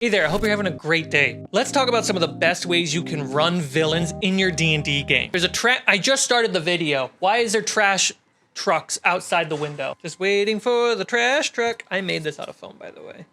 Hey there, I hope you're having a great day. Let's talk about some of the best ways you can run villains in your D&D game. There's I just started the video. Why is there trash trucks outside the window? Just waiting for the trash truck. I made this out of foam, by the way.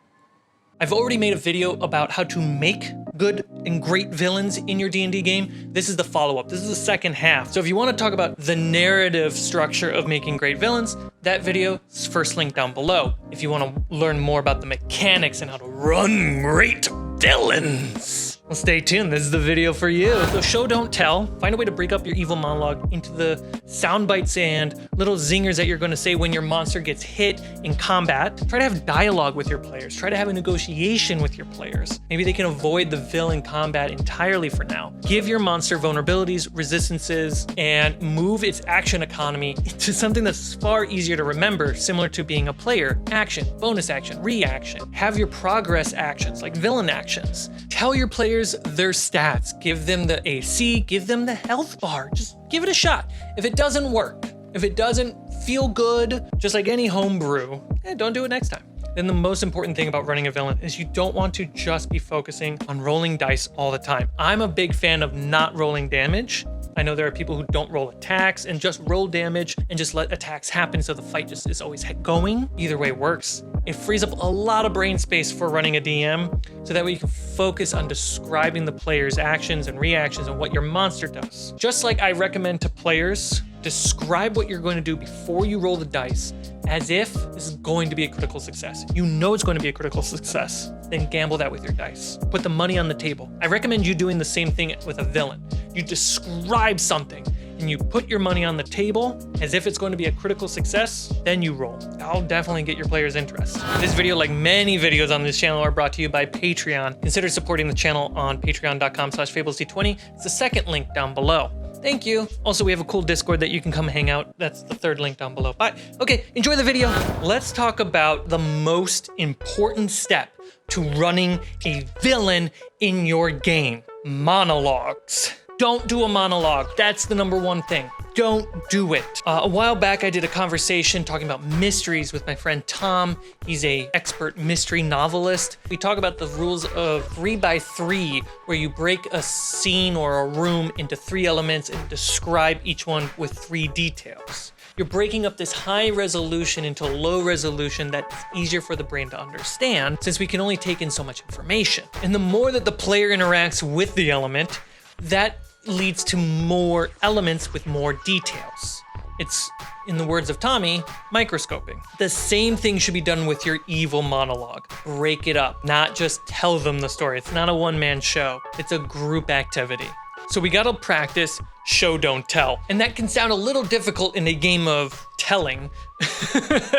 I've already made a video about how to make good and great villains in your D&D game. This is the follow-up. This is the second half. So if you want to talk about the narrative structure of making great villains, that video is first link down below. If you want to learn more about the mechanics and how to run great villains, well, stay tuned. This is the video for you. So show, don't tell. Find a way to break up your evil monologue into the sound bites and little zingers that you're going to say when your monster gets hit in combat. Try to have dialogue with your players. Try to have a negotiation with your players. Maybe they can avoid the villain combat entirely for now. Give your monster vulnerabilities, resistances, and move its action economy into something that's far easier to remember, similar to being a player. Action, bonus action, reaction. Have your progress actions, like villain actions. Tell your players their stats. Give them the AC, give them the health bar. Just give it a shot. If it doesn't work, if it doesn't feel good, just like any homebrew, don't do it next time. Then the most important thing about running a villain is you don't want to just be focusing on rolling dice all the time. I'm a big fan of not rolling damage. I know there are people who don't roll attacks and just roll damage and just let attacks happen so the fight just is always going. Either way works. It frees up a lot of brain space for running a DM, so that way you can focus on describing the player's actions and reactions and what your monster does. Just like I recommend to players, describe what you're going to do before you roll the dice as if this is going to be a critical success. You know it's going to be a critical success. Then gamble that with your dice. Put the money on the table. I recommend you doing the same thing with a villain. You describe something and you put your money on the table as if it's going to be a critical success, then you roll. I'll definitely get your players' interest. This video, like many videos on this channel, are brought to you by Patreon. Consider supporting the channel on patreon.com/fablesd20. It's the second link down below. Thank you. Also, we have a cool Discord that you can come hang out. That's the third link down below. Bye. Okay, enjoy the video. Let's talk about the most important step to running a villain in your game. Monologues. Don't do a monologue. That's the #1 thing. Don't do it. A while back, I did a conversation talking about mysteries with my friend Tom. He's an expert mystery novelist. We talk about the rules of 3x3, where you break a scene or a room into 3 elements and describe each one with 3 details. You're breaking up this high resolution into low resolution that's easier for the brain to understand, since we can only take in so much information. And the more that the player interacts with the element, that leads to more elements with more details. It's, in the words of Tommy, microscoping. The same thing should be done with your evil monologue. Break it up, not just tell them the story. It's not a one-man show. It's a group activity. So we gotta practice show, don't tell. And that can sound a little difficult in a game of telling,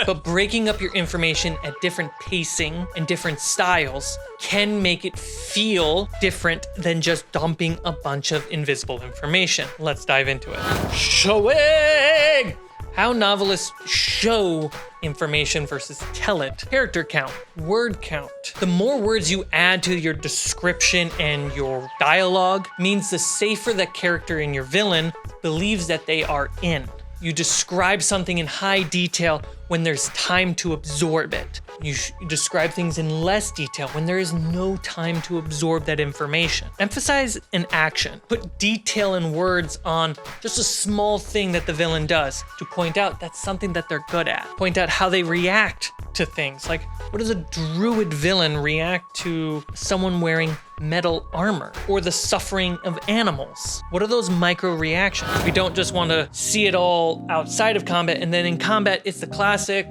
but breaking up your information at different pacing and different styles can make it feel different than just dumping a bunch of invisible information. Let's dive into it. Showing! How novelists show information versus tell it. Character count, word count. The more words you add to your description and your dialogue means the safer the character in your villain believes that they are in. You describe something in high detail when there's time to absorb it. You describe things in less detail when there is no time to absorb that information. Emphasize an action. Put detail and words on just a small thing that the villain does to point out that's something that they're good at. Point out how they react to things. Like, what does a druid villain react to someone wearing metal armor or the suffering of animals? What are those micro reactions? We don't just want to see it all outside of combat, and then in combat it's the classic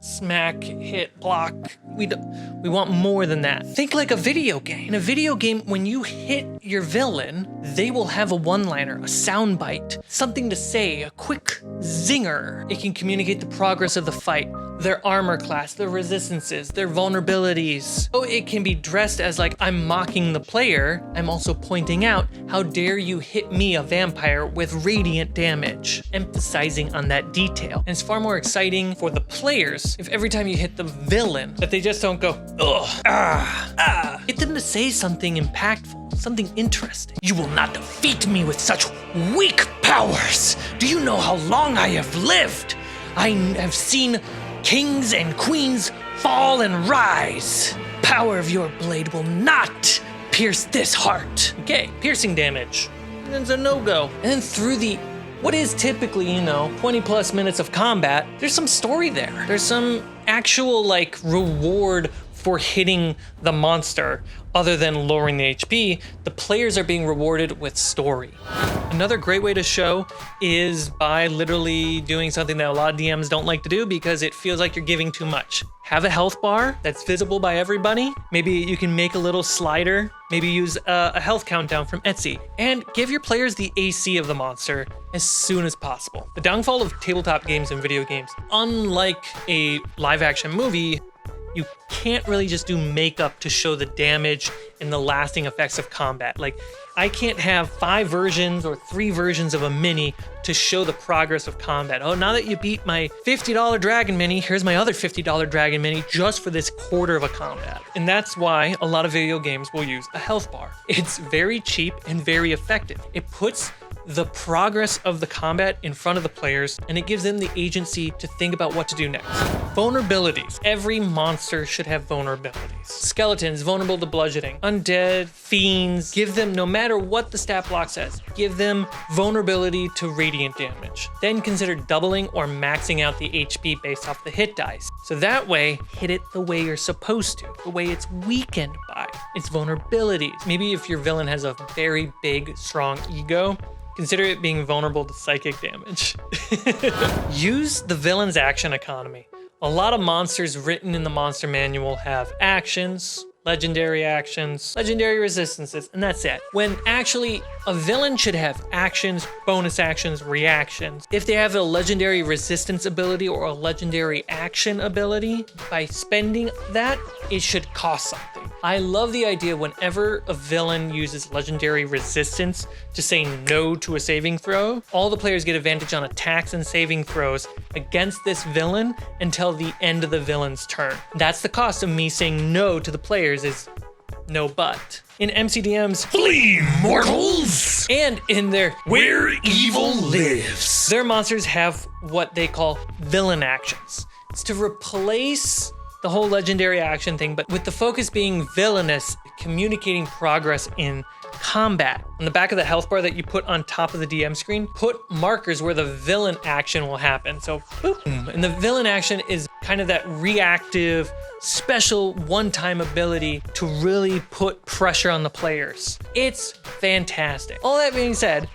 smack, hit, block. We want more than that. Think like a video game. In a video game, when you hit your villain, they will have a one-liner, a soundbite, something to say, a quick zinger. It can communicate the progress of the fight, their armor class, their resistances, their vulnerabilities. Oh, it can be dressed as like, I'm mocking the player. I'm also pointing out, how dare you hit me, a vampire, with radiant damage. Emphasizing on that detail. And it's far more exciting for the players if every time you hit the villain, that they just don't go, ugh, ah, ah. Get them to say something impactful, something interesting. You will not defeat me with such weak powers. Do you know how long I have lived? I have seen kings and queens fall and rise. power of your blade will not pierce this heart. Okay, piercing damage. And then it's a no-go. And then through the, what is typically, 20 plus minutes of combat, there's some story there. There's some actual like reward for hitting the monster. Other than lowering the HP, the players are being rewarded with story. Another great way to show is by literally doing something that a lot of DMs don't like to do because it feels like you're giving too much. Have a health bar that's visible by everybody. Maybe you can make a little slider. Maybe use a health countdown from Etsy. And give your players the AC of the monster as soon as possible. The downfall of tabletop games and video games, unlike a live action movie, you can't really just do makeup to show the damage and the lasting effects of combat. Like, I can't have 5 versions or 3 versions of a mini to show the progress of combat. Oh, now that you beat my $50 dragon mini, here's my other $50 dragon mini just for this quarter of a combat. And that's why a lot of video games will use a health bar. It's very cheap and very effective. It puts the progress of the combat in front of the players, and it gives them the agency to think about what to do next. Vulnerabilities. Every monster should have vulnerabilities. Skeletons, vulnerable to bludgeoning. Undead, fiends, give them, no matter what the stat block says, give them vulnerability to radiant damage. Then consider doubling or maxing out the HP based off the hit dice. So that way, hit it the way you're supposed to, the way it's weakened by. Its vulnerabilities. Maybe if your villain has a very big, strong ego, consider it being vulnerable to psychic damage. Use the villain's action economy. A lot of monsters written in the monster manual have actions, legendary actions, legendary resistances, and that's it. When actually a villain should have actions, bonus actions, reactions. If they have a legendary resistance ability or a legendary action ability, by spending that, it should cost something. I love the idea whenever a villain uses legendary resistance to say no to a saving throw, all the players get advantage on attacks and saving throws against this villain until the end of the villain's turn. That's the cost of me saying no to the players, is no but. In MCDM's Flee, mortals! And in their Where Evil Lives, their monsters have what they call villain actions. It's to replace the whole legendary action thing, but with the focus being villainous, communicating progress in combat. On the back of the health bar that you put on top of the DM screen, put markers where the villain action will happen. So, boom. And the villain action is kind of that reactive, special one-time ability to really put pressure on the players. It's fantastic. All that being said,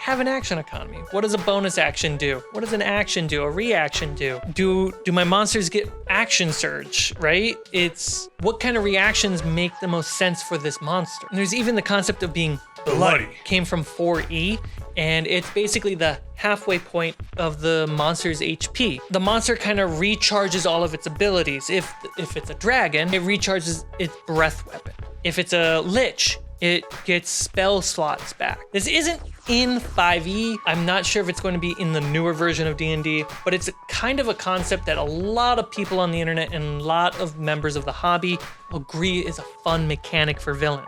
have an action economy. What does a bonus action do? What does an action do? A reaction do? Do my monsters get action surge, right? It's what kind of reactions make the most sense for this monster. And there's even the concept of being bloody. Came from 4E, and it's basically the halfway point of the monster's HP. The monster kind of recharges all of its abilities. If it's a dragon, it recharges its breath weapon. If it's a lich, it gets spell slots back. This isn't in 5e. I'm not sure if it's going to be in the newer version of D&D, but it's kind of a concept that a lot of people on the internet and a lot of members of the hobby agree is a fun mechanic for villains.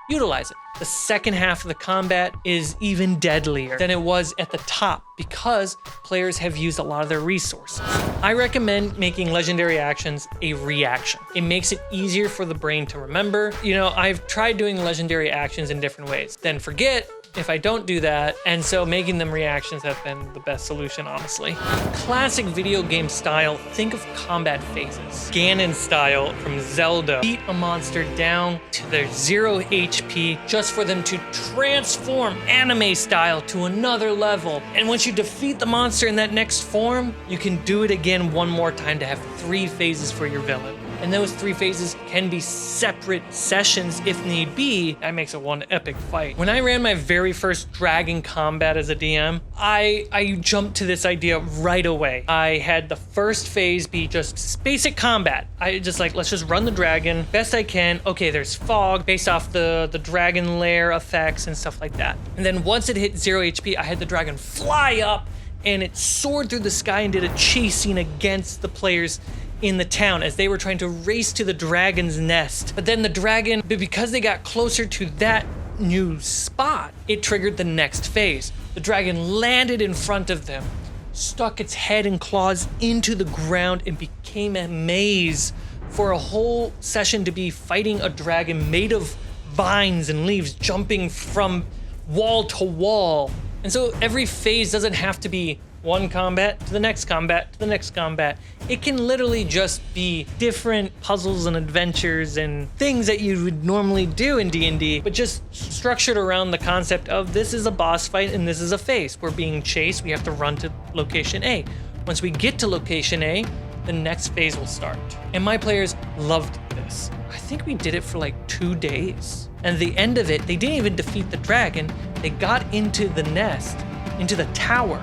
Utilize it. The second half of the combat is even deadlier than it was at the top because players have used a lot of their resources. I recommend making legendary actions a reaction. It makes it easier for the brain to remember. I've tried doing legendary actions in different ways, then forget if I don't do that, and so making them reactions have been the best solution, honestly. Classic video game style, think of combat phases. Ganon style from Zelda. Beat a monster down to their 0 HP just for them to transform anime style to another level. And once you defeat the monster in that next form, you can do it again one more time to have 3 phases for your villain. And those 3 phases can be separate sessions if need be. That makes it one epic fight. When I ran my very first dragon combat as a DM, I jumped to this idea right away. I had the first phase be just basic combat. I just let's just run the dragon best I can. Okay, there's fog based off the dragon lair effects and stuff like that. And then once it hit 0 HP, I had the dragon fly up and it soared through the sky and did a chase scene against the players in the town as they were trying to race to the dragon's nest. But then the dragon, because they got closer to that new spot, it triggered the next phase. The dragon landed in front of them, stuck its head and claws into the ground, and became a maze for a whole session to be fighting a dragon made of vines and leaves jumping from wall to wall. And so every phase doesn't have to be one combat to the next combat to the next combat. It can literally just be different puzzles and adventures and things that you would normally do in D&D, but just structured around the concept of this is a boss fight and this is a phase. We're being chased, we have to run to location A. Once we get to location A, the next phase will start. And my players loved this. I think we did it for like 2 days. And at the end of it, they didn't even defeat the dragon. They got into the nest, into the tower,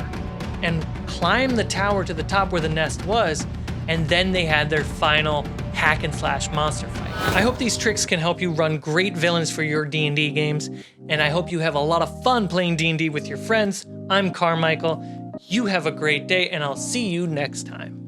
and climbed the tower to the top where the nest was, and then they had their final hack and slash monster fight. I hope these tricks can help you run great villains for your D&D games, and I hope you have a lot of fun playing D&D with your friends. I'm Carmichael. You have a great day, and I'll see you next time.